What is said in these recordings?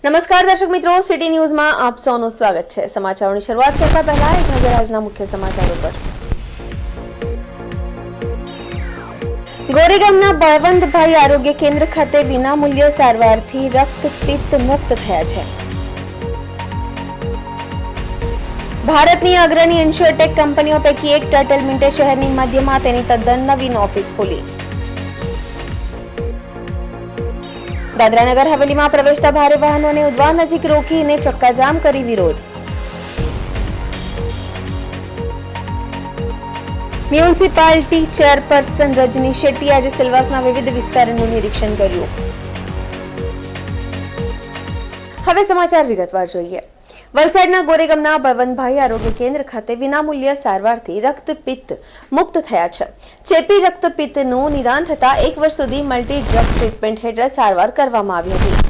નમસ્કાર દર્શક મિત્રો, સિટી ન્યૂઝમાં આપ સૌનું સ્વાગત છે। સમાચારોની શરૂઆત કરતા પહેલા એક નજર આજના મુખ્ય સમાચારો પર। ગોરેગામના બળવંતભાઈ આરોગ્ય કેન્દ્ર ખાતે વિનામૂલ્ય સારવારથી રક્તપિત્ત મુક્ત થયા છે। ભારતની અગ્રણી ઇન્સ્યોરટેક કંપનીઓ પૈકી એક ટર્ટલ મિન્ટે શહેરની મધ્યમાં તેની તદ્દન નવીન ઓફિસ ખોલી। દાદરાનગર હવેલીમાં પ્રવેશતા ભારે વાહનોને ઉદ્વાન નજીક રોકીને ચક્કાજામ કરી વિરોધ। મ્યુનિસિપાલિટી ચેરપર્સન રજની શેટ્ટી આજે સિલવાસના વિવિધ વિસ્તારોનું નિરીક્ષણ કર્યું। હવે સમાચાર વિગતવાર જોઈએ। વલસાડના ગોરેગામના બળવંતભાઈ આરોગ્ય કેન્દ્ર ખાતે વિનામૂલ્ય સારવારથી રક્તપિત્ત મુક્ત થયા છે। ચેપી રક્તપિત્તનું નિદાન થતા 1 વર્ષ સુધી મલ્ટી ડ્રગ ટ્રીટમેન્ટ હેઠળ સારવાર કરવામાં આવી હતી।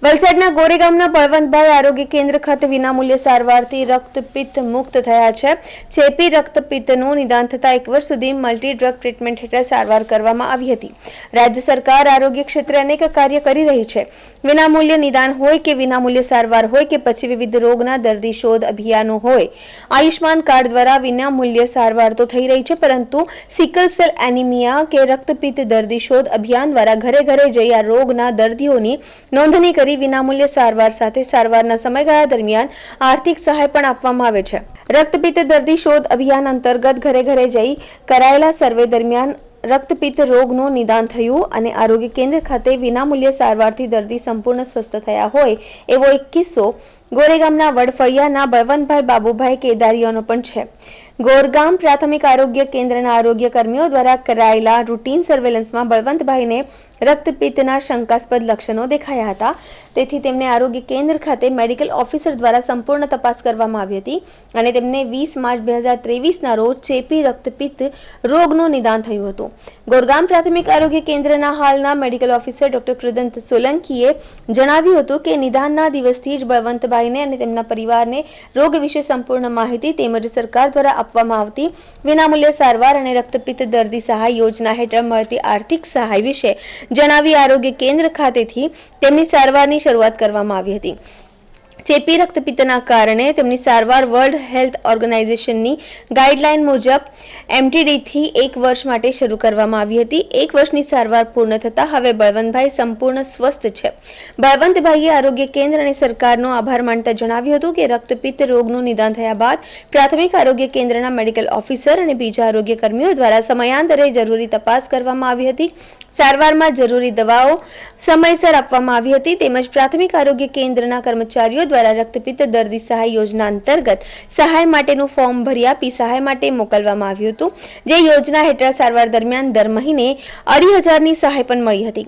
વલસાડના ગોરેગામના બળવંતભાઈ આરોગ્ય કેન્દ્ર ખાતે વિનામૂલ્ય સારવારથી રક્તપિત્ત મુક્ત થયા છે। ચેપી રક્તપિત્તનું નિદાન થતા 1 વર્ષ સુધી મલ્ટી ડ્રગ ટ્રીટમેન્ટ હેઠળ સારવાર કરવામાં આવી હતી। રાજ્ય સરકાર આરોગ્ય ક્ષેત્રે અનેક કાર્ય કરી રહી છે। વિનામૂલ્ય નિદાન હોય કે વિનામૂલ્ય સારવાર હોય કે પછી વિવિધ રોગના દર્દી શોધ અભિયાનો હોય, આયુષ્માન કાર્ડ દ્વારા વિનામૂલ્ય સારવાર તો થઈ રહી છે, પરંતુ સિકલ સેલ એનિમિયા કે રક્તપિત્ત દર્દી શોધ અભિયાન દ્વારા ઘરે ઘરે જઈ આ રોગના દર્દીઓની નોંધણી કરી વિનામૂલ્ય સારવાર સાથે સારવારના સમયગાળા દરમિયાન આર્થિક સહાય પણ આપવામાં આવે છે। રક્તપિત્ત દર્દી શોધ અભિયાન અંતર્ગત ઘરે ઘરે જઈ કરાયેલા સર્વે દરમિયાન રક્તપિત્ત રોગનું નિદાન થયું અને આરોગ્ય કેન્દ્ર ખાતે વિનામૂલ્ય સારવારથી દર્દી સંપૂર્ણ સ્વસ્થ થયા હોય એવો એક કિસ્સો ગોરેગામના વડફળિયાના બળવંતભાઈ બાબુભાઈ કેદારીયાનો પણ છે। ગોરગામ પ્રાથમિક આરોગ્ય કેન્દ્રના આરોગ્ય કર્મીઓ દ્વારા કરાયેલા રૂટીન સર્વેલન્સમાં બળવંતભાઈને રક્તપિત્તના શંકાસ્પદ લક્ષણો દેખાયા હતા, તેથી તેમને આરોગ્ય કેન્દ્ર ખાતે મેડિકલ ઓફિસર દ્વારા સંપૂર્ણ તપાસ કરવામાં આવી હતી અને તેમને 20 માર્ચ 2023ના રોજ ચેપી રક્તપિત્ત રોગનું નિદાન થયું હતું। ગોરગામ પ્રાથમિક આરોગ્ય કેન્દ્રના હાલના મેડિકલ ઓફિસર ડોક્ટર કૃદંત સોલંકીએ જણાવ્યું હતું કે નિદાનના દિવસથી જ બળવંતભાઈને અને તેમના પરિવારને રોગ વિશે સંપૂર્ણ માહિતી તેમજ સરકાર દ્વારા આપવામાં આવતી વિનામૂલ્ય સારવાર અને રક્તપિત્ત દર્દી સહાય યોજના હેઠળ મળતી આર્થિક સહાય વિશે જણાવી આરોગ્ય કેન્દ્ર ખાતેથી તેમની સારવારની શરૂઆત કરવામાં આવી હતી। ચેપી રક્તપિત્તના કારણે તેમની સારવાર વર્લ્ડ હેલ્થ ઓર્ગેનાઇઝેશનની ગાઈડલાઈન મુજબ એમટીડીથી 1 વર્ષ માટે શરૂ કરવામાં આવી હતી। 1 વર્ષની સારવાર પૂર્ણ થતા હવે બળવંતભાઈ સંપૂર્ણ સ્વસ્થ છે। બળવંતભાઈએ આરોગ્ય કેન્દ્ર અને સરકારનો આભાર માનતા જણાવ્યું હતું કે રક્તપિત્ત રોગનું નિદાન થયા બાદ પ્રાથમિક આરોગ્ય કેન્દ્રના મેડિકલ ઓફિસર અને બીજા આરોગ્ય કર્મીઓ દ્વારા સમયાંતરે જરૂરી તપાસ કરવામાં આવી હતી। સારવારમાં જરૂરી દવાઓ સમયસર આપવામાં આવી હતી તેમજ પ્રાથમિક આરોગ્ય કેન્દ્રના કર્મચારીઓ દ્વારા રક્તપિત્ત દર્દી સહાય યોજના અંતર્ગત સહાય માટેનું ફોર્મ ભરી આપી સહાય માટે મોકલવામાં આવ્યું હતું, જે યોજના હેઠળ સારવાર દરમિયાન દર મહિને 2,500ની સહાય પણ મળી હતી।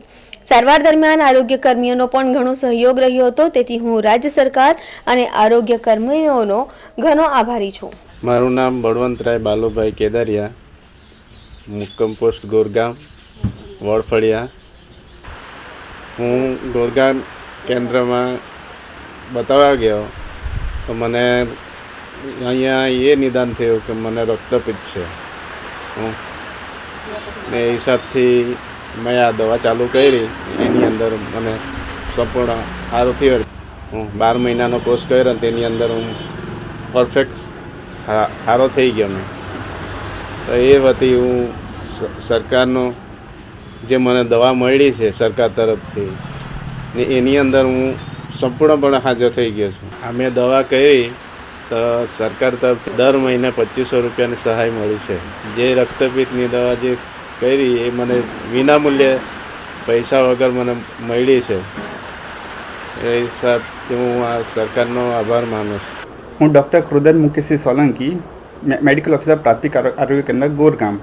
સારવાર દરમિયાન આરોગ્ય કર્મીઓનો પણ ઘણો સહયોગ રહ્યો હતો, તેથી હું રાજ્ય સરકાર અને આરોગ્ય કર્મીઓનો ઘણો આભારી છું। મારું નામ બળવંતરાય બાલુભાઈ કેદારિયા, મુક્કમ પોસ્ટ ગોરગામ વડફળિયા। હું ગોરગામ કેન્દ્રમાં બતાવવા ગયો તો મને અહીંયા એ નિદાન થયું કે મને રક્તપિત્ત છે। ને એ હિસાબથી મેં આ દવા ચાલુ કરી, એની અંદર મને સંપૂર્ણ સારું થયું। હું 12 મહિનાનો કોર્સ કર્યો, તેની અંદર હું પરફેક્ટ સારો થઈ ગયો મેં। તો એ વતી હું સરકારનો જે મને દવા મળી છે સરકાર તરફથી ને એની અંદર હું સંપૂર્ણપણે હાજર થઈ ગયો છું। આ મેં દવા કરી તો સરકાર તરફથી દર મહિને 2500 રૂપિયાની સહાય મળી છે। જે રક્તપિત્તની દવા જે કરી એ મને વિનામૂલ્યે પૈસા વગર મને મળી છે। એ હિસાબથી હું આ સરકારનો આભાર માનું છું। હું doctor Krudant Mukeshsinh Solanki, medical officer પ્રાથમિક આરોગ્ય કેન્દ્ર ગોરગામ।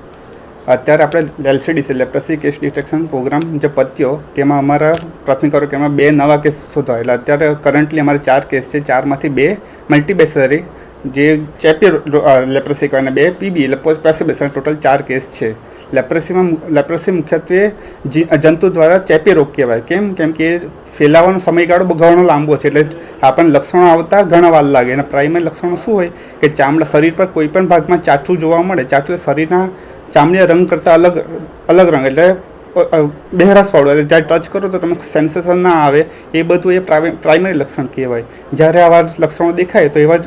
અત્યારે આપણે LCDC leprosy case detection programme જે પત્યો તેમાં અમારા પ્રાથમિક આરોગ્ય કેન્દ્રમાં 2 નવા કેસ શોધાયેલા। અત્યારે કરન્ટલી અમારે 4 કેસ છે, 4માંથી 2 મલ્ટીબેસરી જે ચેપી લેપ્રસી અને 2 પીબી એટલે પેસિબેસરી, ટોટલ 4 કેસ છે। લેપ્રસી મુખ્યત્વે જંતુ દ્વારા ચેપી રોગ કહેવાય। કેમ કે ફેલાવાનો સમયગાળો ઘણો લાંબો છે, એટલે આપણને લક્ષણો આવતા ઘણા વાર લાગે। અને પ્રાઇમરી લક્ષણો શું હોય કે ચામડા શરીર પર કોઈ પણ ભાગમાં ચાઠું જોવા મળે। ચાઠું શરીરના ચામડીના રંગ કરતાં અલગ રંગ એટલે બહેરાશવાળું એટલે જ્યારે ટચ કરો તો તમે સેન્સેશન ના આવે એ બધું એ પ્રાઇમરી લક્ષણ કહેવાય. જ્યારે આવા લક્ષણો દેખાય તો એવા જ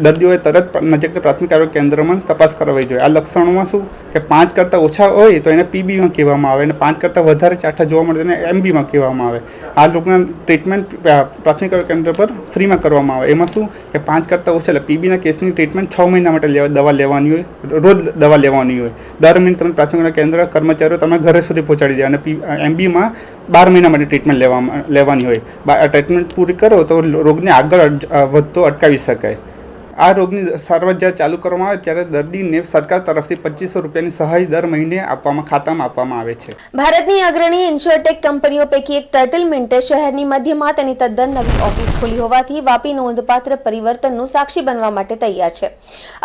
દર્દીઓએ તરત નજીકના પ્રાથમિક આરોગ્ય કેન્દ્રમાં તપાસ કરાવવી જોઈએ. આ લક્ષણોમાં શું કે 5 કરતાં ઓછા હોય તો એને પીબીમાં કહેવામાં આવે અને 5 કરતાં વધારે ચાઠા જોવા મળે તેને એમબીમાં કહેવામાં આવે. આ લોકોના ટ્રીટમેન્ટ પ્રાથમિક આરોગ્ય કેન્દ્ર પર ફ્રીમાં કરવામાં આવે. એમાં શું કે 5 કરતાં ઓછા એટલે પીબીના કેસની ટ્રીટમેન્ટ 6 મહિના માટે દવા લેવાની હોય, રોજ દવા લેવાની હોય. દર મહિને તમે પ્રાથમિક આરોગ્ય કેન્દ્ર કર્મચારીઓ તમે ઘરે સુધી પહોંચાડી દે અને એમબીમાં 12 મહિના માટે ટ્રીટમેન્ટ લેવાની હોય. ટ્રીટમેન્ટ પૂરી કરો તો રોગને આગળ વધતો અટકાવી શકાય. આ રોગની સારવાર જ્યારે ચાલુ કરવામાં આવે ત્યારે દર્દીને સરકાર તરફથી 2500 રૂપિયાની સહાય દર મહિને ખાતામાં આપવામાં આવે છે. ભારતની અગ્રણી ઇન્સ્યોરટેક કંપનીઓ પૈકી એક ટર્ટલમેન્ટે શહેરની મધ્યમાં તેની તદ્દન નવી ઓફિસ ખોલી હોવાથી વાપી નોંધપાત્ર પરિવર્તનનું સાક્ષી બનવા માટે તૈયાર છે.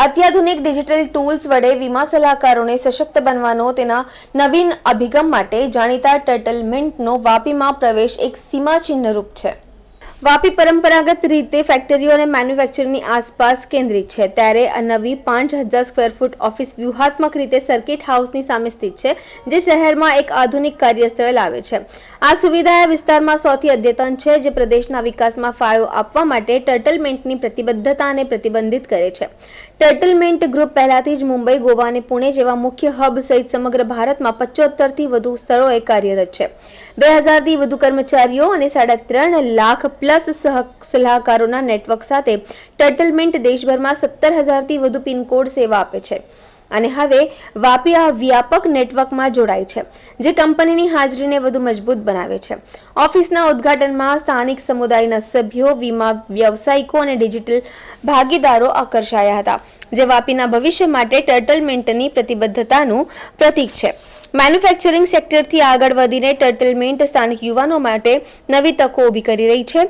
અત્યાધુનિક ડિજિટલ ટૂલ્સ વડે વીમા સલાહકારોને સશક્ત બનવાનો તેના નવીન અભિગમ માટે જાણીતા ટર્ટલમેન્ટનો વાપીમાં પ્રવેશ એક સીમાચિહ્ન રૂપ છે. વાપી પરંપરાગત રીતે ફેક્ટરીઓ અને મેન્યુફેક્ચરિંગની આસપાસ કેન્દ્રિત છે, ત્યારે આ નવી 5000 સ્ક્વેર ફૂટ ઓફિસ વ્યૂહાત્મક રીતે સર્કિટ હાઉસની સામે સ્થિત છે, જે શહેરમાં એક આધુનિક કાર્યસ્થળ લાવે છે. આ સુવિધા વિસ્તારમાં સૌથી અદ્યતન છે, જે પ્રદેશના વિકાસમાં ફાળો આપવા માટે ટર્ટલમેન્ટની પ્રતિબદ્ધતાને પ્રતિબંધિત કરે છે. ટર્ટલમેન્ટ ગ્રુપ પહેલાથી જ મુંબઈ, ગોવા અને પુણે જેવા મુખ્ય હબ સહિત સમગ્ર ભારતમાં 75થી વધુ સ્થળોએ કાર્યરત છે. 2000થી વધુ કર્મચારીઓ અને 3.5 લાખ પ્લસ સલાહકારોના નેટવર્ક સાથે ટર્ટલમેન્ટ દેશભરમાં 17000થી વધુ પિનકોડ સેવા આપે છે અને હવે વાપી આ વ્યાપક નેટવર્કમાં જોડાય છે, જે કંપનીની હાજરીને વધુ મજબૂત બનાવે છે. ઓફિસના ઉદ્ઘાટનમાં સ્થાનિક સમુદાયના સભ્યો, વીમા વ્યવસાયિકો અને ડિજિટલ ભાગીદારો આકર્ષાયા હતા, જે વાપીના ભવિષ્ય માટે ટર્ટલમેન્ટની પ્રતિબદ્ધતાનું પ્રતીક છે. મેન્યુફેક્ચરિંગ સેક્ટરથી આગળ વધીને ટર્ટલમેન્ટ સ્થાનિક યુવાનો માટે નવી તકો ઊભી કરી રહી છે.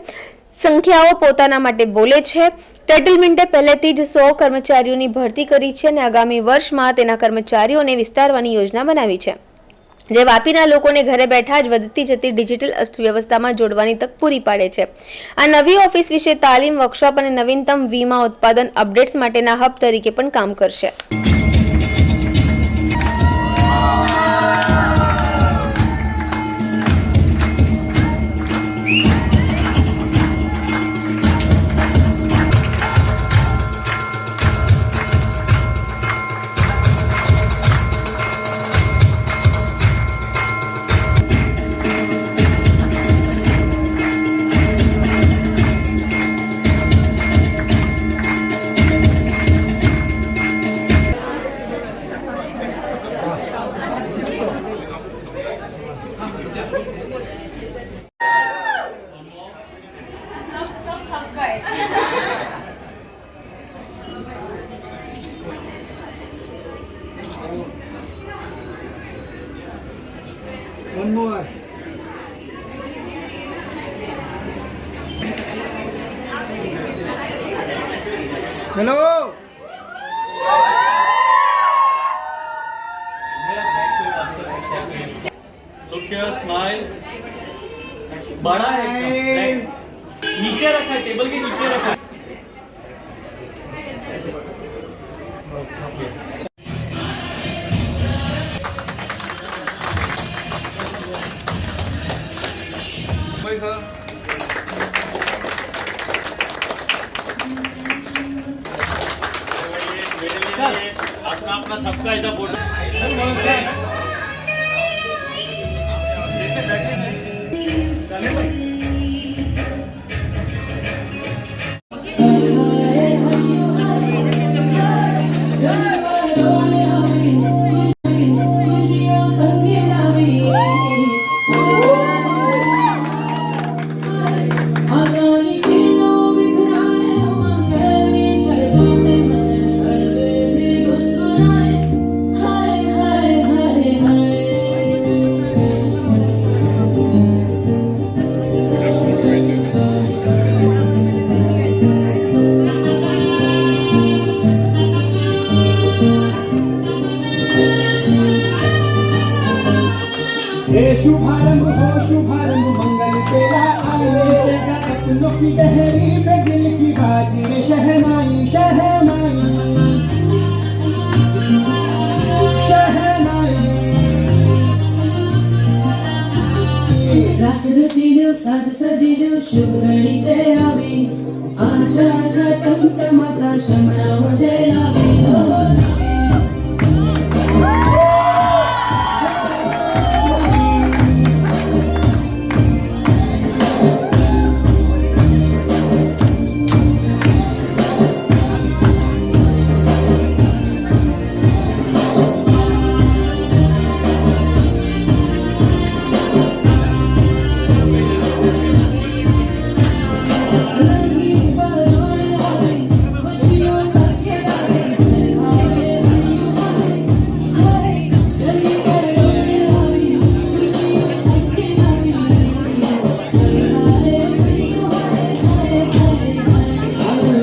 સંખ્યાઓ પોતાના માટે બોલે છે. ટર્ટલમેન્ટે પહેલેથી જ 100 કર્મચારીઓની ભરતી કરી છે અને આગામી વર્ષમાં તેના કર્મચારીઓને વિસ્તારવાની યોજના બનાવી છે, જે વાપીના લોકોને ઘરે બેઠા જ વધતી જતી ડિજિટલ અર્થવ્યવસ્થામાં જોડવાની તક પૂરી પાડે છે. આ નવી ઓફિસ વિશે તાલીમ, વર્કશોપ અને નવીનતમ વીમા ઉત્પાદન અપડેટ્સ માટેના હબ તરીકે પણ કામ કરશે. One more. Hello. Look here, smile. बड़ा है एकदम. नीचे रखा है, टेबल के नीचे रखा है. अपना अपना सबका ऐसा फोटो जैसे बैठे चले भाई. शुभारंभ हो शुभारंभ मंगल तेरा आए, सपनों की गहरी में दिल की बाजी में शहनाई शहनाई शहनाई સજીડ્યું સાજ સજીડ્યું શુભ ઘડી છે આવી આજા આજા ટમટમાતા શમણાઓ છે લાવી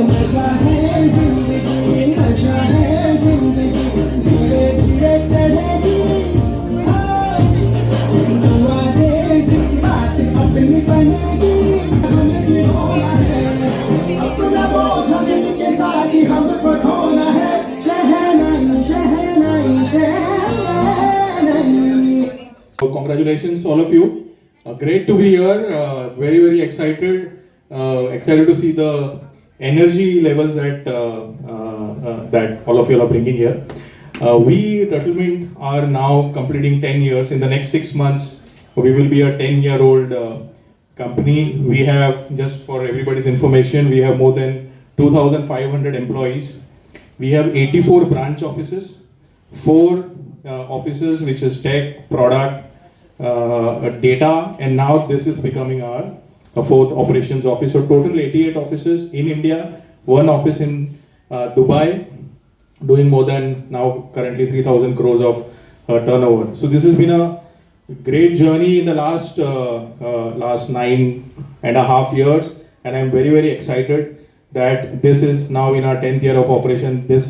मजा है जिंदगी नशा है जिंदगी धीरे धीरे चढ़ेगी दुआ दे बात अपनी बनेगी बनेगी होना है अपना बोझ मिल के सारी हमको ढोना है शहनाई शहनाई शहनाई So congratulations all of you. Great to be here. Very excited. Excited to see the energy levels that that all of you are bringing here. We Turtlemint are now completing 10 years. In the next 6 months, we will be a 10-year-old company. We have, just for everybody's information, we have more than 2,500 employees. We have 84 branch offices, 4 offices which is tech, product, data, and now this is becoming our 4th operations office. So total 88 offices in India, 1 office in Dubai, doing more than now currently 3,000 crores of turnover. So this has been a great journey in the last 9.5 years, and I'm very excited that this is now in our 10th year of operation. This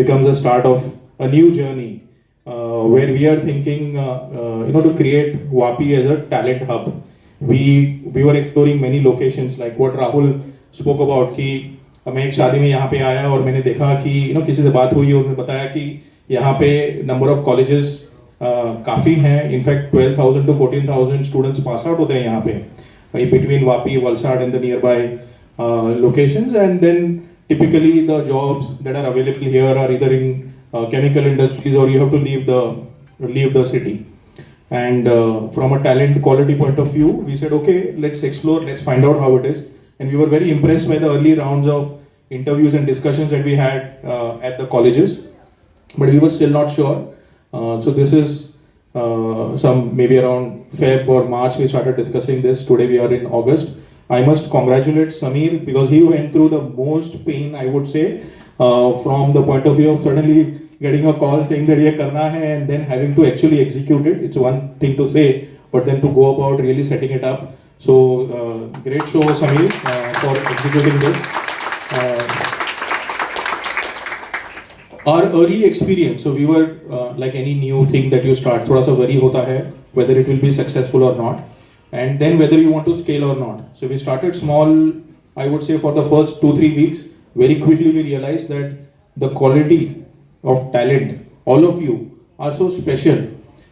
becomes a start of a new journey where we are thinking to create Vapi as a talent hub. We were exploring many locations, like what Rahul spoke about कि मैं एक शादी में यहाँ पे आया और मैंने देखा कि किसी से बात हुई और उन्होंने बताया कि यहाँ पे नंबर ऑफ कॉलेजेस काफ़ी हैं. In fact 12,000 to 14,000 students pass out होते हैं यहाँ पे between Vapi, Valsad and the nearby locations. And then typically the jobs that are available here are either in chemical industries or you have to leave the city. And from a talent quality point of view, we said, okay, let's explore, let's find out how it is. And we were very impressed by the early rounds of interviews and discussions that we had at the colleges, but we were still not sure. So this is some maybe around Feb or March we started discussing this. Today we are in August. I must congratulate Samir because he went through the most pain, I would say, from the point of view of suddenly getting a call saying that ye karna hai and then having to actually execute it. It's one thing to say, but then to go about really setting it up. So great show, Samir, for executing this. Our early experience, so we were like any new thing that you start, thoda sa worry hota hai whether it will be successful or not, and then whether you want to scale or not. So we started small, I would say for the first 2-3 weeks. Very quickly we realized that the quality of talent, all of you are so special,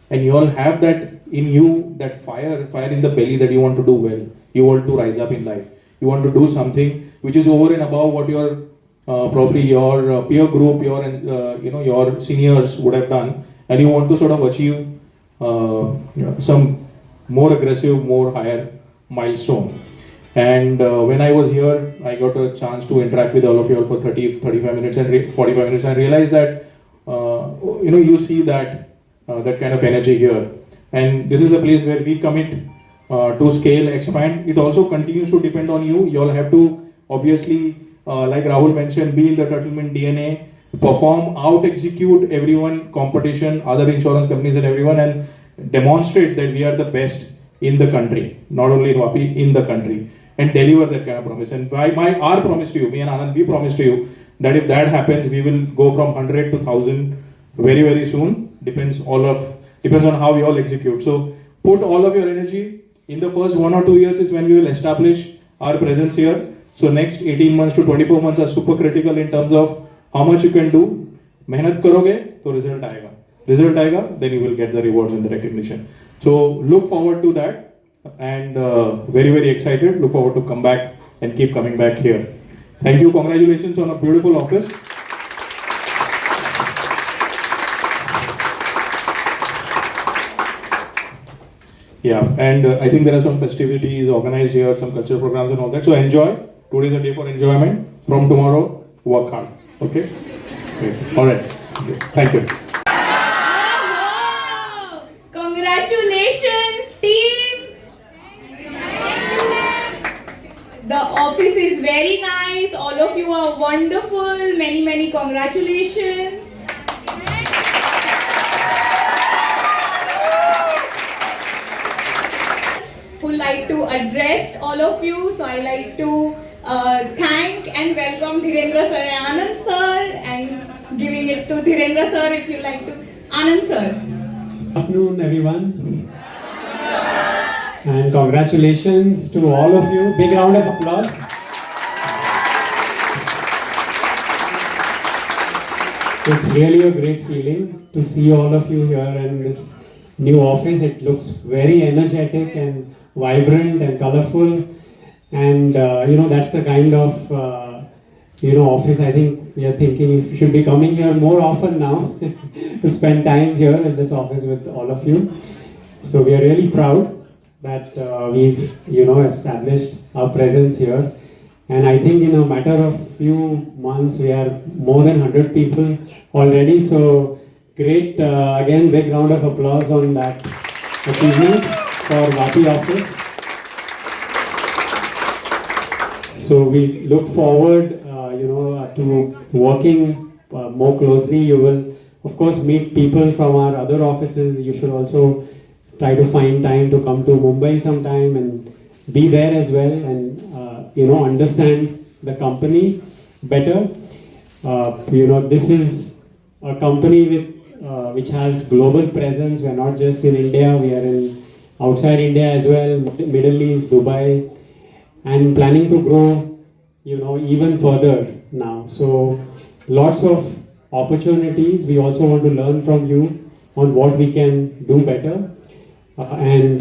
and you all have that in you, that fire in the belly that you want to do well. You want to rise up in life. You want to do something which is over and above what your probably your peer group, your seniors would have done, and you want to sort of achieve some more aggressive, more higher milestone. And when I was here, I got a chance to interact with all of you all for 35 minutes and 45 minutes, and realized that you see that that kind of energy here, and this is a place where we commit to scale, expand. It also continues to depend on you. You all have to obviously, like Rahul mentioned, be in the Turtlemint DNA, perform, out execute everyone, competition, other insurance companies and everyone, and demonstrate that we are the best in the country, not only in Vapi, in the country, and deliver that kind of promise. And our promise to you, me and Anand, we promise to you that if that happens, we will go from 100 to 1,000 very soon. Depends on how we all execute. So put all of your energy. In the first 1 or 2 years is when we will establish our presence here. So next 18 months to 24 months are super critical in terms of how much you can do. मेहनत करोगे तो result आएगा, then you will get the rewards and the recognition. So look forward to that. and very, very excited. Look forward to come back and keep coming back here. Thank you. Congratulations on a beautiful office. Yeah, and I think there are some festivities organized here, some cultural programs and all that. So enjoy. Today is a day for enjoyment. From tomorrow, work hard. Okay? Okay. All right. Okay. Thank you. Congratulations, team! The office is very nice. All of you are wonderful. Many, many congratulations. Would like to address all of you. So I like to thank and welcome Dhirendra sir and Anand sir, and giving it to Dhirendra sir if you like to. Anand sir. Good afternoon, everyone, and congratulations to all of you. Big round of applause. It's really a great feeling to see all of you here in this new office. It looks very energetic and vibrant and colorful, and that's the kind of office I think we are thinking we should be coming here more often now to spend time here in this office with all of you. So we are really proud that we've established our presence here, and I think in a matter of few months we are more than 100 people already. So great, again big round of applause on that achievement for Vapi office. So we look forward to working more closely. You will of course meet people from our other offices. You should also try to find time to come to Mumbai sometime and be there as well, and understand the company better. This is a company with which has global presence. We are not just in India, we are in outside India as well, Middle East, Dubai, and planning to grow even further now. So lots of opportunities. We also want to learn from you on what we can do better, and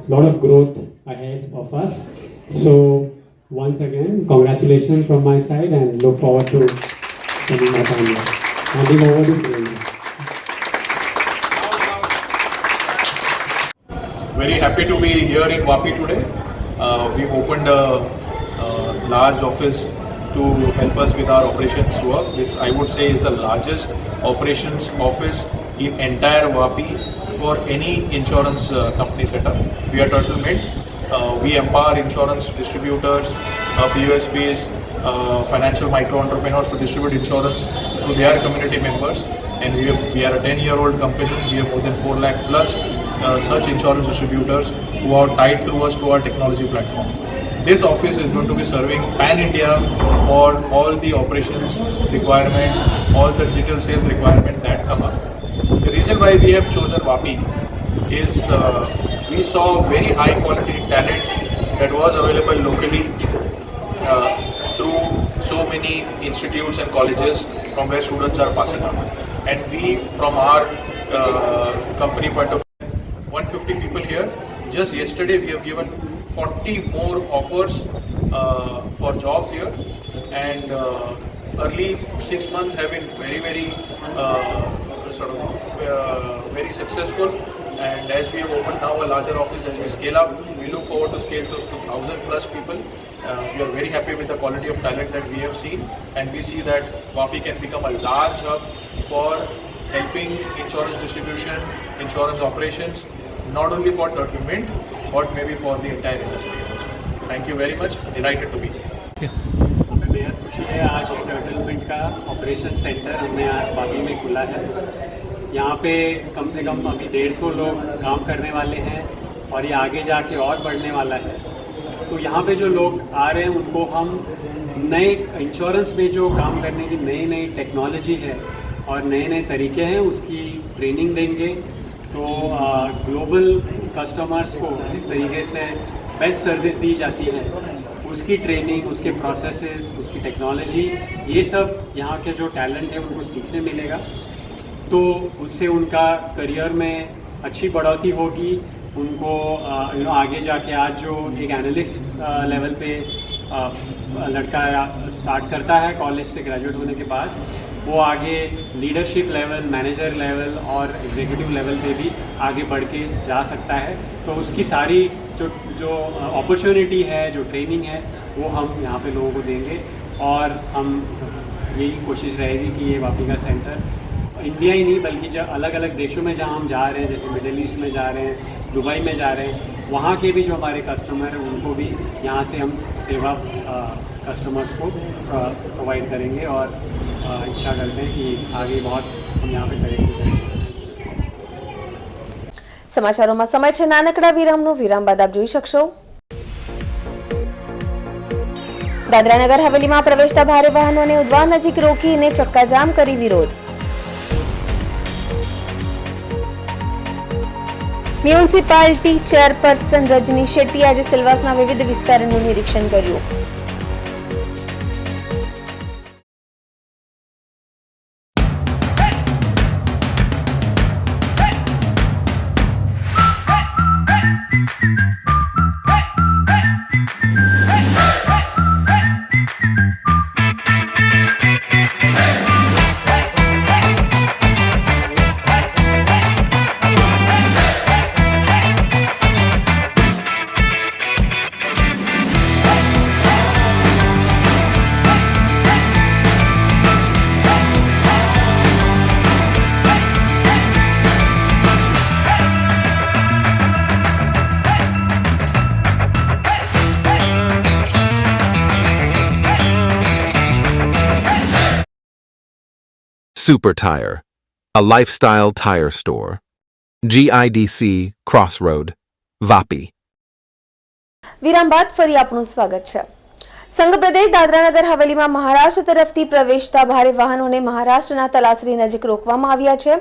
lot of growth ahead of us. So once again, congratulations from my side, and look forward to spending my time here. Handing over to Dhirendra. Very happy to be here in Vapi today. We've opened a large office to help us with our operations work. This, I would say, is the largest operations office in entire Vapi for any insurance company setup. We are Turtle Mint. We empower insurance distributors, POSPs, financial micro entrepreneurs to distribute insurance to their community members. And we are a 10-year-old company. We have more than 4 lakh plus such insurance distributors who are tied through us to our technology platform. This office is going to be serving pan-India for all the operations requirement, all the digital sales requirement that come up. The reason why we have chosen Vapi is we saw very high quality talent that was available locally through so many institutes and colleges from where students are passing out. And we, from our company point of view, 150 people here. Just yesterday we have given 40 more offers for jobs here, and early 6 months have been very, very very successful. And as we have opened now a larger office, as we scale up, we look forward to scale those to 1,000 plus people. We are very happy with the quality of talent that we have seen, and we see that Vapi can become a large hub for helping insurance distribution, insurance operations, not only for Turtle Mint, but maybe for the entire industry also. Thank you very much. Delighted to be here. हमें बेहद खुशी है आज turtle mint का operation centre हमने आज वापी में खुला है। यहाँ पे कम से कम अभी 150 लोग काम करने वाले हैं, और ये आगे जाके और बढ़ने वाला है। तो यहाँ पे जो लोग आ रहे हैं उनको हम नए इंश्योरेंस में जो काम करने की नई नई टेक्नोलॉजी है और नए नए तरीके हैं उसकी ट्रेनिंग देंगे। तो ग्लोबल कस्टमर्स को जिस तरीके से बेस्ट सर्विस दी जाती है उसकी ट्रेनिंग, उसके प्रोसेसेस, उसकी टेक्नोलॉजी, ये सब यहाँ के जो टैलेंट है उनको सीखने मिलेगा। तो उससे उनका करियर में अच्छी बढ़ोतरी होगी, उनको आगे जाके आज जो एक एनालिस्ट लेवल पे लड़का स्टार्ट करता है कॉलेज से ग्रेजुएट होने के बाद, वो आगे लीडरशिप लेवल, मैनेजर लेवल और एग्जीक्यूटिव लेवल पे भी आगे बढ़ के जा सकता है। तो उसकी सारी जो अपॉर्चुनिटी है, जो ट्रेनिंग है, वो हम यहाँ पे लोगों को देंगे और हम यही कोशिश रहेगी कि ये वापी का सेंटर इंडिया ही नहीं बल्कि जो अलग अलग देशों में जहाँ हम जा रहे हैं, जैसे मिडिल ईस्ट में जा रहे हैं, दुबई में जा रहे हैं, वहाँ के भी जो हमारे कस्टमर हैं उनको भी यहाँ से हम सेवा कस्टमर्स को प्रोवाइड करेंगे और इच्छा करते हैं कि आगे बहुत हम यहाँ पे तरक्की करेंगे। સમાચારોમાં સમય છે નાનકડા વિરામનો। વિરામ બાદ આપ જોઈ શકશો દાદરાનગર હવેલીમાં પ્રવેશતા ભારે વાહનોને ઉદ્વા નજીક રોકીને ચક્કાજામ કરી વિરોધ। મ્યુનિસિપાલિટી ચેરપર્સન રજની શેટ્ટી આજે સિલવાસના વિવિધ વિસ્તારોનું નિરીક્ષણ કર્યું। Super Tire, a lifestyle tire store. GIDC Crossroad, Vapi. વિરામ બાદ ફરી આપનું સ્વાગત છે। સંઘ પ્રદેશ દાદરાનગર હવેલીમાં મહારાષ્ટ્ર તરફથી પ્રવેશતા ભારે વાહનોને મહારાષ્ટ્રના તલાસરી નજીક રોકવામાં આવ્યા છે।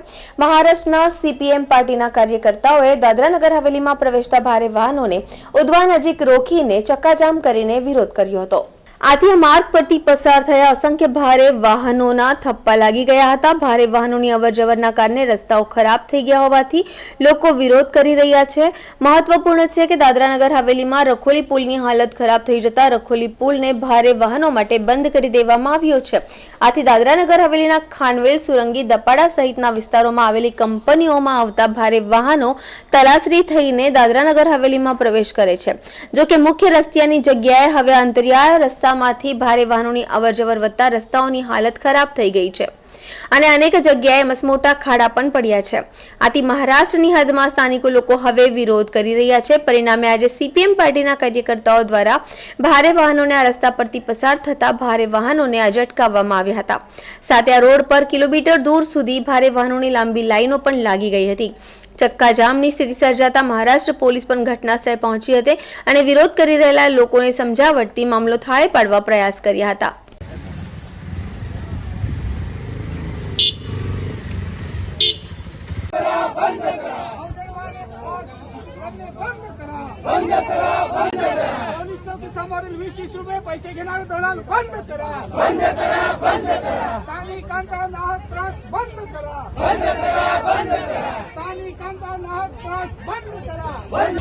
મહારાષ્ટ્રના સીપીએમ પાર્ટીના કાર્યકર્તાઓએ દાદરાનગર હવેલીમાં પ્રવેશતા ભારે વાહનોને ઉદ્વા નજીક રોકીને ચક્કાજામ કરીને વિરોધ કર્યો હતો। આથી આ માર્ગ પરથી પસાર થયા અસંખ્ય ભારે વાહનોના થપ્પા લાગી ગયા હતા। ભારે વાહનોની અવરજવરના કારણે રસ્તાઓ ખરાબ થઈ ગયા હોવાથી લોકો વિરોધ કરી રહ્યા છે। મહત્વપૂર્ણ છે કે દાદરાનગર હવેલીમાં રખોલી પુલની હાલત ખરાબ થઈ જતા રખોલી પુલને ભારે વાહનો માટે બંધ કરી દેવામાં આવ્યો છે। આથી દાદરાનગર હવેલીના ખાનવેલ, સુરંગી, દપાડા સહિતના વિસ્તારોમાં આવેલી કંપનીઓમાં આવતા ભારે વાહનો તલાસરી થઈને દાદરાનગર હવેલીમાં પ્રવેશ કરે છે। જો કે મુખ્ય રસ્તિયાની જગ્યાએ હવે અંતરિયાળ રસ્તામાંથી ભારે વાહનોની અવરજવર વધતા રસ્તાઓની હાલત ખરાબ થઈ ગઈ છે અને અનેક જગ્યાએ મસમોટા ખાડા પણ પડ્યા છે। આથી મહારાષ્ટ્રની હદમાં સ્થાનિકો લોકો હવે વિરોધ કરી રહ્યા છે। પરિણામે આજે સીપીએમ પાર્ટીના કાર્યકર્તાઓ દ્વારા ભારે વાહનોને આ રસ્તા પરથી પસાર થતા ભારે વાહનોને આજે અટકાવવામાં આવ્યા હતા। સાથે આ રોડ પર કિલોમીટર દૂર સુધી ભારે વાહનોની લાંબી લાઈનો પણ લાગી ગઈ હતી। ચક્કાજામની સ્થિતિ સર્જાતા મહારાષ્ટ્ર પોલીસ પણ ઘટનાસ્થળે પહોંચી હતી અને વિરોધ કરી રહેલા લોકોને સમજાવટથી મામલો થાળે પાડવા પ્રયાસ કર્યા હતા। समोरील 20-30 रुपये पैसे घेणारे दलाल बंद करा, बंद करा, बंद करा। स्थानिकांचा नाहक त्रास बंद करा, बंद करा, बंद करा। स्थानिकांचा नाहक त्रास बंद करा, बंद।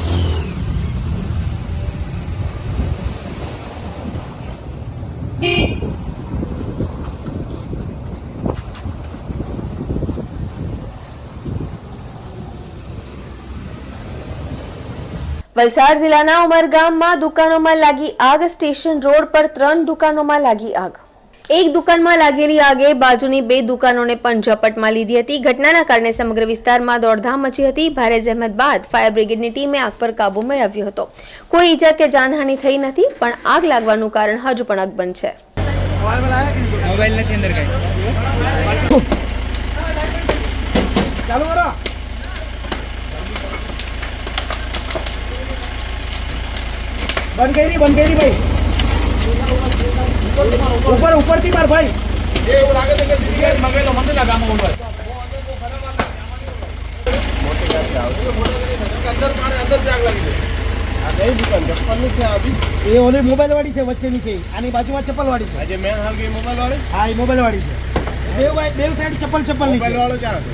વલસાડ જિલ્લાના ઉમરગામમાં દુકાનોમાં લાગી આગ। સ્ટેશન રોડ પર 3 દુકાનોમાં લાગી આગ। એક દુકાનમાં લાગેલી આગે બાજુની 2 દુકાનોને પણ ઝપટમાં લીધી હતી। ઘટનાના કારણે સમગ્ર વિસ્તારમાં દોડધામ મચી હતી। ભારે જહેમત બાદ ફાયર બ્રિગેડની ટીમે આગ પર કાબુ મેળવ્યો હતો। કોઈ ઈજા કે જાનહાનિ થઈ નથી, પણ આગ લાગવાનું કારણ હજુ પણ અકબંધ છે। મોબાઈલ નથી અંદર કઈ ચાલુ કરો। બંધ કરી ભાઈ, ઉપર ઉપરથી માર ભાઈ। એ એવું લાગે છે કે સિગરેટ મંગેલો મને ના ગામમાં બોલવા મોટી ગાડી આવે અંદર પાણી અંદર આગ લાગી છે। આ કઈ દુકાન ચપ્પલની છે? આવી એ ઓલી મોબાઈલ વાળી છે, વચ્ચેની છે, આની બાજુમાં ચપ્પલ વાળી છે। આજે મેન હાલ ગઈ મોબાઈલ વાળી? હા, એ મોબાઈલ વાળી છે। બે સાઈડ ચપ્પલ ની છે। મોબાઈલ વાળો ક્યાં છે?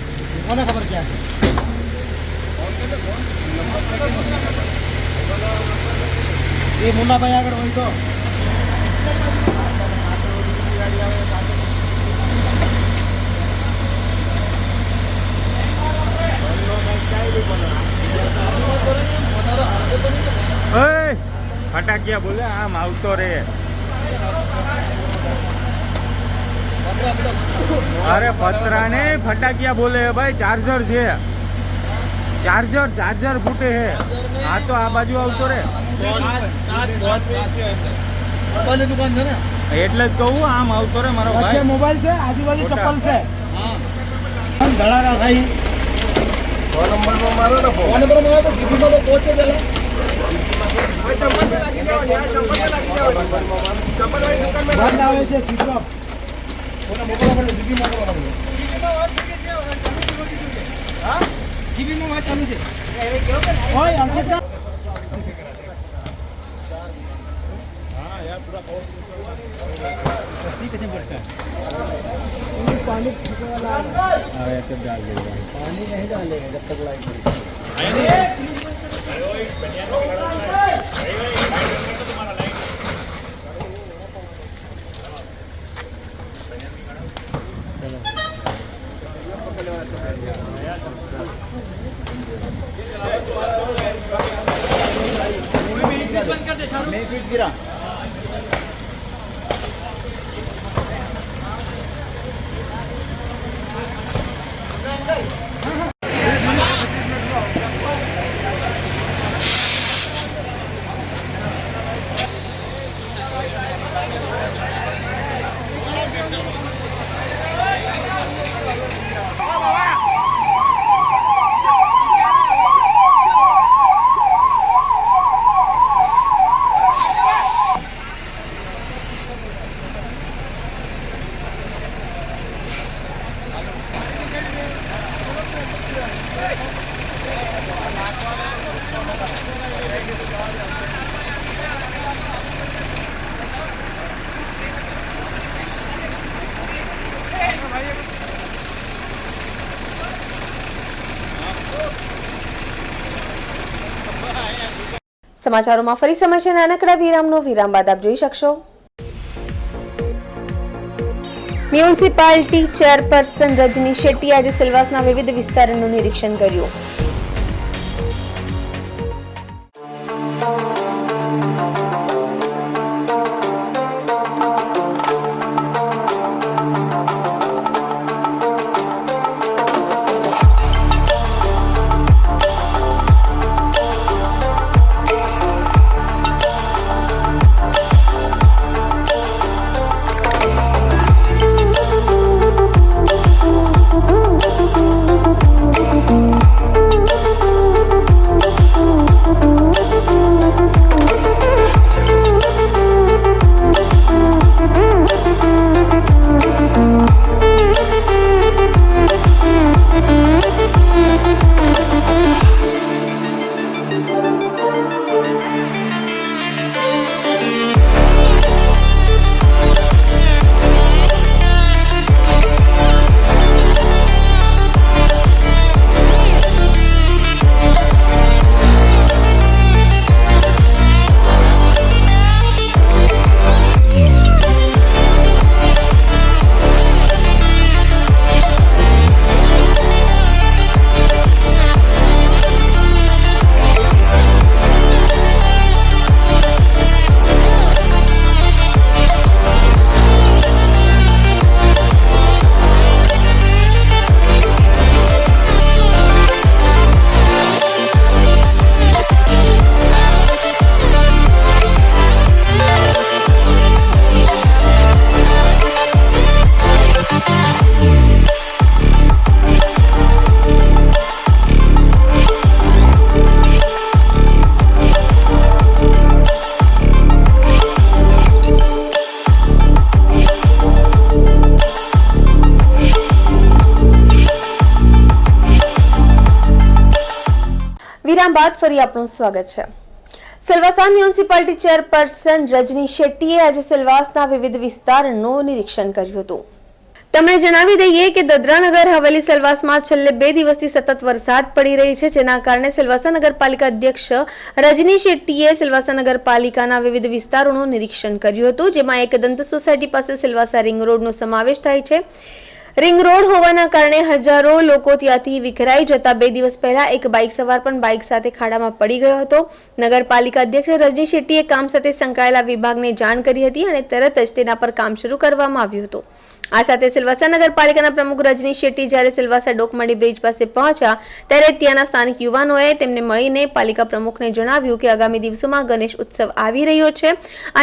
કોને ખબર ક્યાં છે? એ મુન્નાભાઈ આગળ હોય તો ફટાકિયા બોલે આમ આવતો રે. અરે પતરા ને ફટાકિયા બોલે ભાઈ. ચાર્જર છે, ચાર્જર ફૂટે હે. હા તો આ બાજુ આવતો રે દુકાન છે ને એટલે જ કહું આમ આવતો રે મારો ભાઈ. મોબાઈલ છે, આજુબાજુ ચપ્પલ છે. ધડાકા થાય. ફોન નંબર મારો તો જીપીમાં તો પહોંચે પેલા. બંધ આવે છે સ્વિચ ઓફ. જીબીમાં વાત ચાલુ છે. ઓય અંકિત पानी नहीं डालेंगे जब तक लाइट नहीं स्विच गिरा. સમાચારોમાં ફરી સમય છે નાનકડા વિરામનો. વિરામ બાદ આપ જોઈ શકશો મ્યુનિસિપાલિટી ચેરપર્સન રજની શેટ્ટી આજે સેલવાસના વિવિધ વિસ્તારોનું નિરીક્ષણ કર્યું. વિરામ બાદ ફરી આપનું સ્વાગત છે. સેલવાસા મ્યુનિસિપાલિટી ચેરપર્સન રજની શેટ્ટીએ આજે સેલવાસના વિવિધ વિસ્તારોનું નિરીક્ષણ કર્યું હતું. તેમણે જણાવી દઈએ કે દાદરાનગર હવેલી સેલવાસમાં છેલ્લે 2 દિવસથી સતત વરસાદ પડી રહી છે, જેના કારણે સેલવાસા નગરપાલિકા અધ્યક્ષ રજની શેટ્ટીએ સેલવાસા નગરપાલિકાના વિવિધ વિસ્તારોનું નિરીક્ષણ કર્યું હતું, જેમાં એક દંત સોસાયટી પાસે સેલવાસા રિંગ રોડનો સમાવેશ થાય છે. રિંગ રોડ હોવાના કારણે હજારો લોકો ત્યાંથી વિખરાઈ જતા 2 દિવસ પહેલા એક બાઇક સવાર પણ બાઇક સાથે ખાડામાં પડી ગયો હતો. નગરપાલિકા અધ્યક્ષ રજની શેટ્ટીએ કામ સાથે સંકળાયેલા વિભાગને જાણ કરી હતી અને તરત જ તેના પર કામ શરૂ કરવામાં આવ્યું હતું. આ સાથે સેલવાસા નગરપાલિકાના પ્રમુખ રજની શેટ્ટી જ્યારે સેલવાસા ડોકમાડી બ્રિજ પાસે પહોંચ્યા ત્યારે ત્યાંના સ્થાનિક યુવાનોએ તેમને મળીને પાલિકા પ્રમુખને જણાવ્યું કે આગામી દિવસોમાં ગણેશ ઉત્સવ આવી રહ્યો છે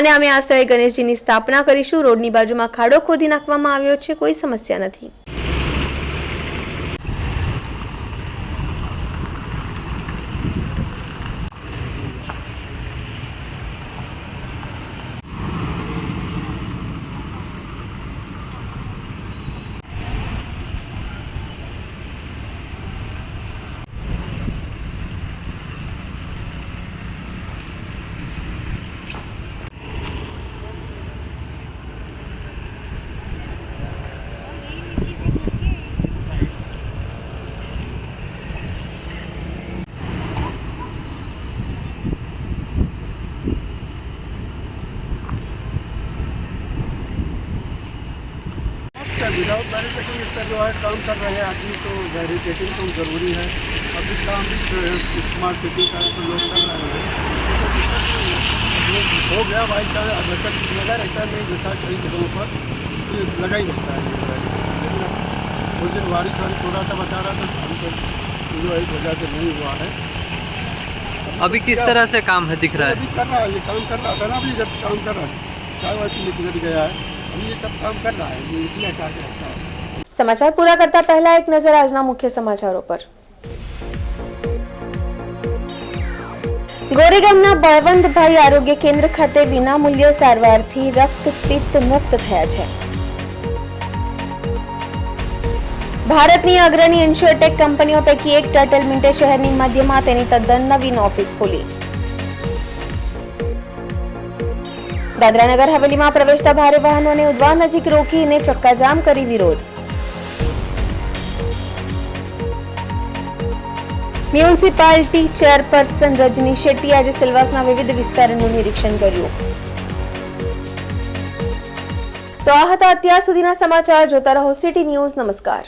અને અમે આ સ્થળે ગણેશજીની સ્થાપના કરીશું. રોડની બાજુમાં ખાડો ખોદી નાખવામાં આવ્યો છે, કોઈ સમસ્યા નથી. विदाउट बैरिकेडिंग इसका जो है काम कर रहे हैं आदमी, तो बैरिकेडिंग तो ज़रूरी है. अभी काम भी स्मार्ट सिटी का तो लोग कर रहे हैं, हो गया भाई साहब. अगर लगा रहता है नहीं रहता कई जगहों पर लगा ही रहता है. उस दिन बारिश वारिश थोड़ा सा बचा रहा था, हमको जो है इस वजह से नहीं हुआ है. अभी किस तरह से काम है दिख रहा है? अभी कर रहा है, ये काम कर रहा था ना, अभी जब काम कर रहा है चाय वाय निकल गया है, अभी ये सब काम कर रहा है, ये इसलिए क्या कहता है. સમાચાર પૂરા કરતા પહેલા એક નજર આજના મુખ્ય સમાચારો પર. ગોરેગામના બળવંતભાઈ આરોગ્ય કેન્દ્ર ખાતે વિનામૂલ્ય સારવારથી રક્તપિત્ત મુક્ત થયા છે. ભારતની અગ્રણી ઇન્સ્યોરટેક કંપનીઓ પૈકી એક ટર્ટલ મિન્ટે શહેરની મધ્યમાં તેની તદ્દન નવીન ઓફિસ ખોલી. દાદરાનગર હવેલીમાં પ્રવેશતા ભારે વાહનોને ઉદ્વાન નજીક રોકીને ચક્કાજામ કરી વિરોધ. મ્યુનિસિપાલિટી ચેરપર્સન રજની શેટ્ટી આજે સેલવાસના વિવિધ વિસ્તારોનું નિરીક્ષણ કર્યું. તો આ હતા અત્યાર સુધીના સમાચાર. જોતા રહો સિટી ન્યૂઝ. નમસ્કાર.